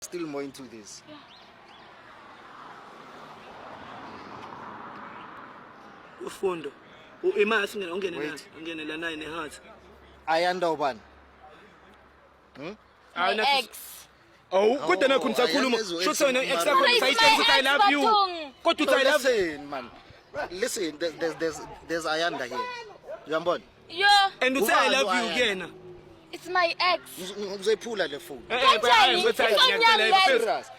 Still more into this. Ufundo. Imasi ungene la nayo neheart. Ayanda ubani? My ex. Oh, kodwa nakho nisakhuluma. Shothi wena ex yakho sayitshela ukuthi I love you. Kodwa uthi I love you. Listen, man. Listen, there's Ayanda here. Uyambona? Yo. And uthi I love you kuyena. It's my ex. Uzoyiphula le phone.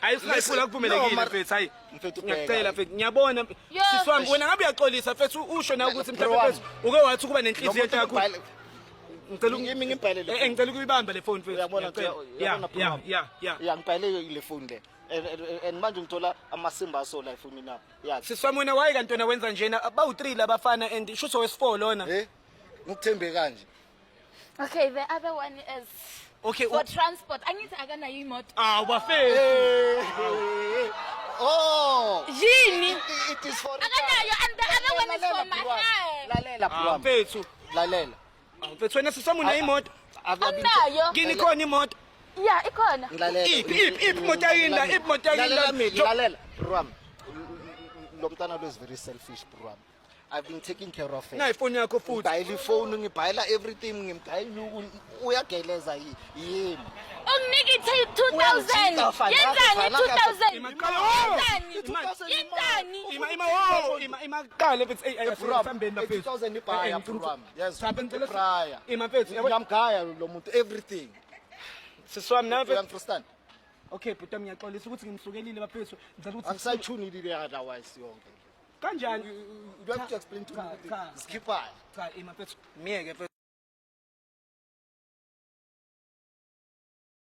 Ayisiphula kuvumelekile mfethu hayi. Ngiyacela mfethu ngiyabona siswami wena ngabe uyaxolisa mfethu usho na ukuthi mhlawumbe mfethu uke wathi kuba nenhliziyo yakho. Ngicela ukuyibamba le phone mfethu. Uyabona yeah ngibhale le phone le. And manje ngithola amasimba aso la efonini lapha. Yeah. Siswami wena waye kanti wena wenza njena bawu3 labafana and shutho wes4 lona. Ngikuthembe kanje. Okay, the other one is for transport. I need to agana imoto. Bafethu. Oh. Yini? It is for Aganayo and the other one is for my hair. Lalela bro. Mfethu. Lalela. Mfethu wena siswami uneimoto. Anayo. Kini khona imoto. Yeah, ikhona. Iphi imoto yinda, Lalela. Bro. Lo mntana lo is very selfish bro. I've been taking care of it. Na iphone yakho futhi. Ngibhayila phone, ngibhayila everything, ngibhayila uyageleza yini. Unginiki 2000. Yenzani 2000? Yenzani? Imaqala mfethu ayifambeni bafethu. 2000 ibhaya bro. Yes. Prior. Mfethu ngiyamgaya lo muntu everything. Siswami na You understand? Okay, but ngiyaxolisa ukuthi ngimhlukelile bafethu. Ngicela ukuthi Angisayithunile otherwise yonke. kanjani? You have to explain to me. Skipper. Cha, mfethu miyeke mfethu.